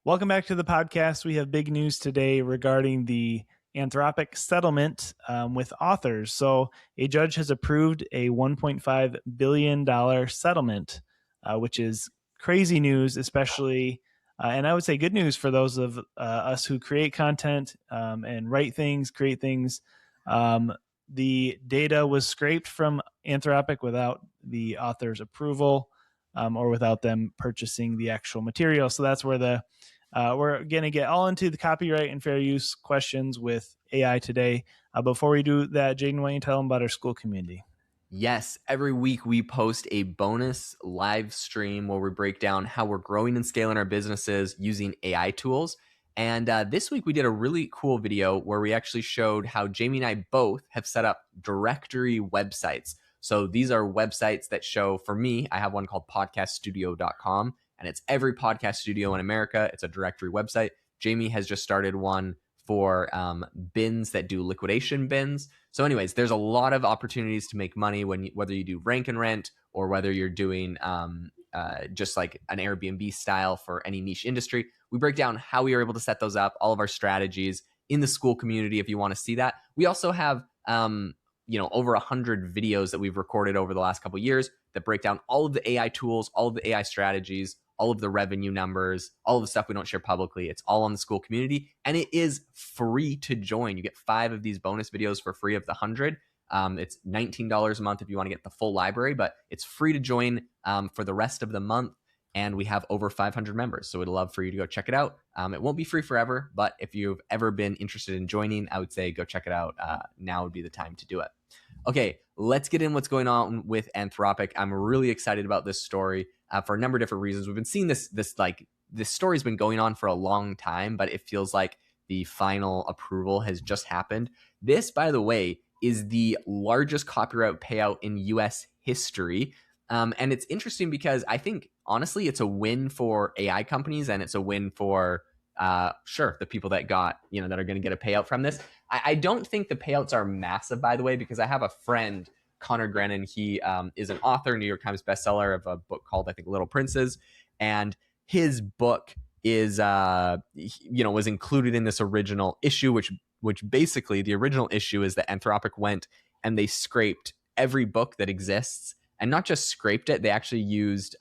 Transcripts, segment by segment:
Welcome back to the podcast. We have big news today regarding the Anthropic settlement with authors. So, a judge has approved a $1.5 billion settlement, which is crazy news, especially, and I would say good news for those of us who create content and write things, create things. The data was scraped from Anthropic without the author's approval or without them purchasing the actual material. So, that's where we're going to get all into the copyright and fair use questions with AI today. Before we do that, Jaden, why don't you tell them about our school community? Yes, every week we post a bonus live stream where we break down how we're growing and scaling our businesses using AI tools. And this week we did a really cool video where we actually showed how Jamie and I both have set up directory websites. So these are websites that show, for me, I have one called podcaststudio.com. And it's every podcast studio in America. It's a directory website. Jamie has just started one for bins that do liquidation bins. So anyways, there's a lot of opportunities to make money whether you do rank and rent or whether you're doing just like an Airbnb style for any niche industry. We break down how we are able to set those up, all of our strategies in the school community if you want to see that. We also have over 100 videos that we've recorded over the last couple of years that break down all of the AI tools, all of the AI strategies, all of the revenue numbers, all of the stuff we don't share publicly. It's all on the school community, and it is free to join. You get 5 of these bonus videos for free of the 100. It's $19 a month if you want to get the full library, but it's free to join for the rest of the month. And we have over 500 members, so we'd love for you to go check it out. It won't be free forever, but if you've ever been interested in joining, I would say go check it out. Now would be the time to do it. Okay, let's get in what's going on with Anthropic. I'm really excited about this story for a number of different reasons. We've been seeing this story's been going on for a long time, but it feels like the final approval has just happened. This, by the way, is the largest copyright payout in US history. And it's interesting because I think, honestly, it's a win for AI companies and it's a win for, the people that that are going to get a payout from this. I don't think the payouts are massive, by the way, because I have a friend, Connor Grennan. He is an author, New York Times bestseller of a book called, I think, Little Princes. And his book is, was included in this original issue, which basically the original issue is that Anthropic went and they scraped every book that exists, and not just scraped it. They actually used,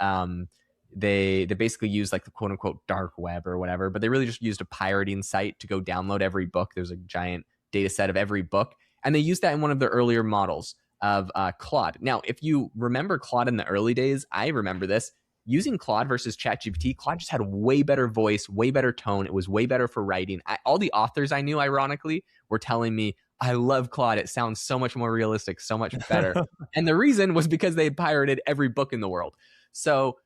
they basically used like the quote unquote dark web or whatever, but they really just used a pirating site to go download every book. There's a giant data set of every book. And they used that in one of the earlier models of Claude. Now, if you remember Claude in the early days, I remember this, using Claude versus ChatGPT, Claude just had way better voice, way better tone. It was way better for writing. All the authors I knew, ironically, were telling me, I love Claude. It sounds so much more realistic, so much better. And the reason was because they pirated every book in the world. So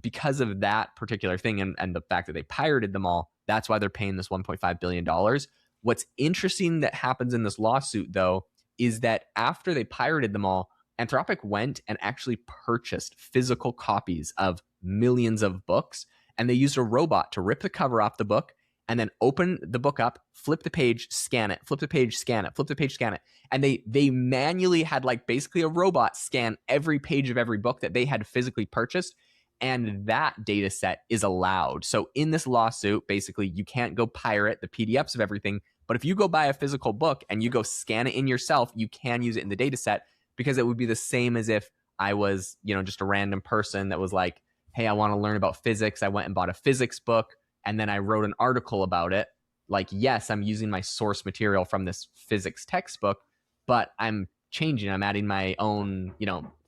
because of that particular thing and the fact that they pirated them all, that's why they're paying this $1.5 billion. What's interesting that happens in this lawsuit, though, is that after they pirated them all, Anthropic went and actually purchased physical copies of millions of books, and they used a robot to rip the cover off the book and then open the book up, flip the page, scan it, flip the page, scan it, flip the page, scan it. And they manually had like basically a robot scan every page of every book that they had physically purchased. And that data set is allowed. So in this lawsuit, basically, you can't go pirate the PDFs of everything. But if you go buy a physical book and you go scan it in yourself, you can use it in the data set, because it would be the same as if I was, just a random person that was like, hey, I want to learn about physics. I went and bought a physics book and then I wrote an article about it. Like, yes, I'm using my source material from this physics textbook, but I'm adding my own,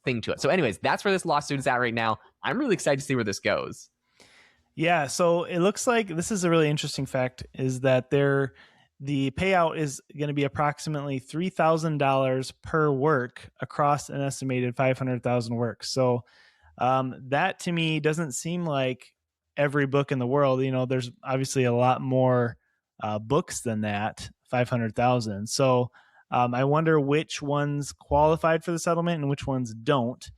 thing to it. So anyways, that's where this lawsuit is at right now. I'm really excited to see where this goes. Yeah, so it looks like this is a really interesting fact, is that the payout is going to be approximately $3,000 per work across an estimated 500,000 works. So that to me doesn't seem like every book in the world. There's obviously a lot more books than that, 500,000. So I wonder which ones qualified for the settlement and which ones don't.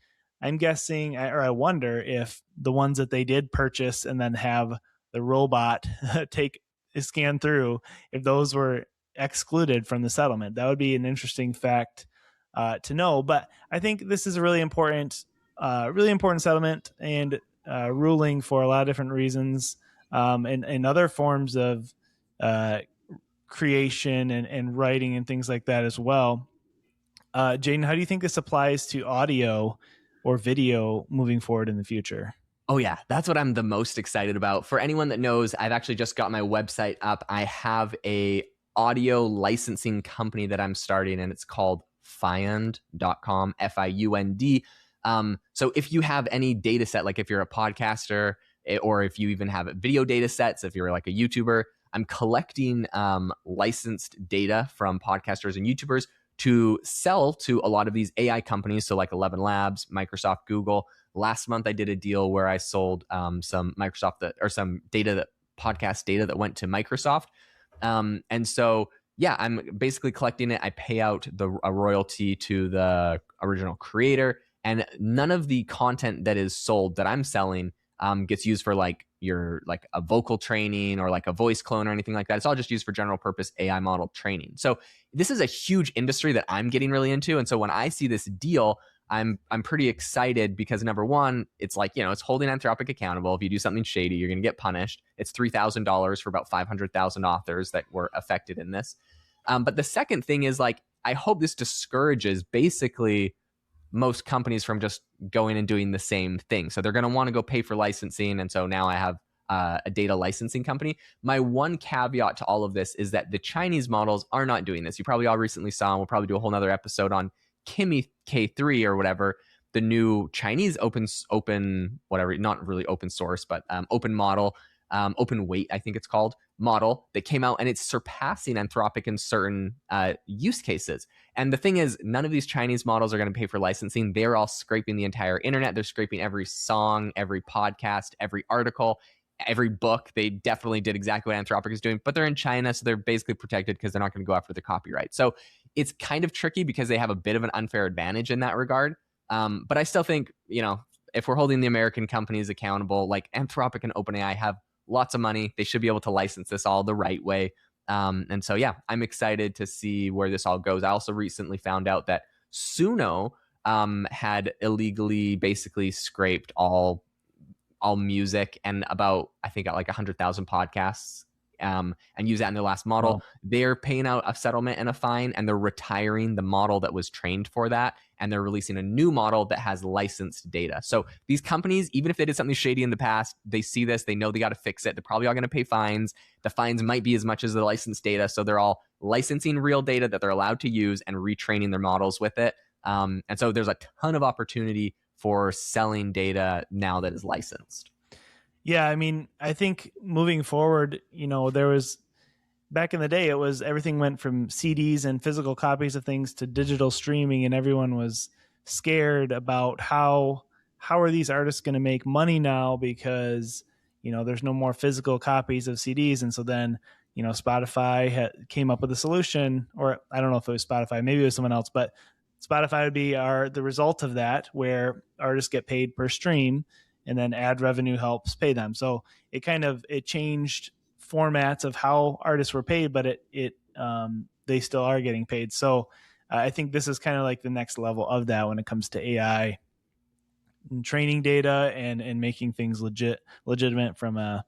I'm guessing, or I wonder if the ones that they did purchase and then have the robot take a scan through, if those were excluded from the settlement. That would be an interesting fact to know. But I think this is a really important settlement and ruling for a lot of different reasons. and other forms of uh, creation and writing and things like that as well. Jaden, how do you think this applies to audio or video moving forward in the future? Oh yeah, that's what I'm the most excited about. For anyone that knows, I've actually just got my website up. I have a audio licensing company that I'm starting, and it's called fiund.com, Fiund. So if you have any data set, like if you're a podcaster, or if you even have video data sets, if you're like a YouTuber, I'm collecting licensed data from podcasters and YouTubers to sell to a lot of these AI companies. So like 11 Labs, Microsoft, Google. Last month, I did a deal where I sold some Microsoft or some data that podcast data that went to Microsoft. And so, yeah, I'm basically collecting it. I pay out a royalty to the original creator, and none of the content that is sold that I'm selling gets used for like a vocal training or like a voice clone or anything like that. It's all just used for general purpose AI model training. So this is a huge industry that I'm getting really into. And so when I see this deal, I'm pretty excited because number one, it's like, it's holding Anthropic accountable. If you do something shady, you're going to get punished. It's $3,000 for about 500,000 authors that were affected in this. But the second thing is like, I hope this discourages basically most companies from just going and doing the same thing. So they're going to want to go pay for licensing. And so now I have a data licensing company. My one caveat to all of this is that the Chinese models are not doing this. You probably all recently saw, and we'll probably do a whole nother episode on Kimi K3 or whatever, the new Chinese open whatever, not really open source, but open model, open weight, I think it's called, model that came out, and it's surpassing Anthropic in certain use cases. And the thing is, none of these Chinese models are going to pay for licensing. They're all scraping the entire internet. They're scraping every song, every podcast, every article, every book. They definitely did exactly what Anthropic is doing, but they're in China, so they're basically protected because they're not going to go after the copyright. So it's kind of tricky because they have a bit of an unfair advantage in that regard. But I still think, if we're holding the American companies accountable, like Anthropic and OpenAI have lots of money, they should be able to license this all the right way. And so, yeah, I'm excited to see where this all goes. I also recently found out that Suno had illegally basically scraped all music and about, I think, like 100,000 podcasts, and use that in their last model. Wow. They're paying out a settlement and a fine, and they're retiring the model that was trained for that, and they're releasing a new model that has licensed data. So these companies, even if they did something shady in the past, they see this, they know they got to fix it. They're probably all going to pay fines. The fines might be as much as the licensed data. So they're all licensing real data that they're allowed to use and retraining their models with it. And so there's a ton of opportunity for selling data now that is licensed. Yeah, I mean, I think moving forward, there was, back in the day, it was everything went from CDs and physical copies of things to digital streaming, and everyone was scared about how are these artists going to make money now because, there's no more physical copies of CDs. And so then, Spotify came up with a solution, or I don't know if it was Spotify, maybe it was someone else, but Spotify would be the result of that, where artists get paid per stream, and then ad revenue helps pay them. So it changed formats of how artists were paid, but they still are getting paid. So I think this is kind of like the next level of that when it comes to AI and training data and making things legitimate from a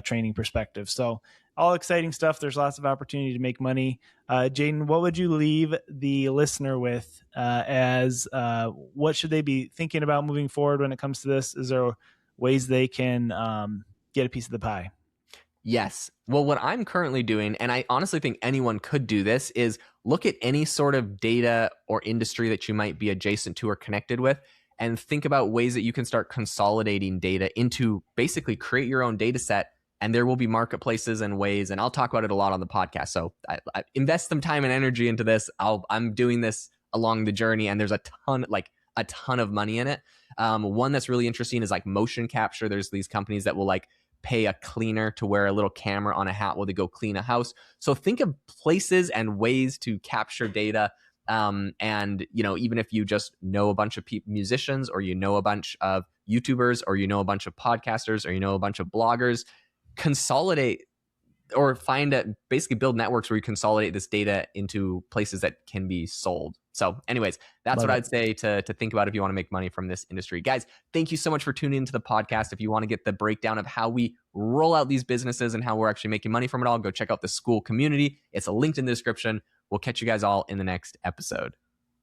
training perspective. So all exciting stuff. There's lots of opportunity to make money. Jaden, what would you leave the listener with as what should they be thinking about moving forward when it comes to this? Is there ways they can get a piece of the pie? Yes. Well, what I'm currently doing, and I honestly think anyone could do this, is look at any sort of data or industry that you might be adjacent to or connected with, and think about ways that you can start consolidating data into basically create your own data set. And there will be marketplaces and ways, and I'll talk about it a lot on the podcast. So I invest some time and energy into this. I'm doing this along the journey, and there's a ton of money in it. One that's really interesting is like motion capture. There's these companies that will like pay a cleaner to wear a little camera on a hat while they go clean a house. So think of places and ways to capture data. And even if you just know a bunch of musicians, or a bunch of YouTubers, or a bunch of podcasters, or a bunch of bloggers, consolidate or basically build networks where you consolidate this data into places that can be sold. So anyways, that's Love what it. I'd say to think about if you want to make money from this industry. Guys, thank you so much for tuning into the podcast. If you want to get the breakdown of how we roll out these businesses and how we're actually making money from it all, go check out the School community. It's linked in the description. We'll catch you guys all in the next episode.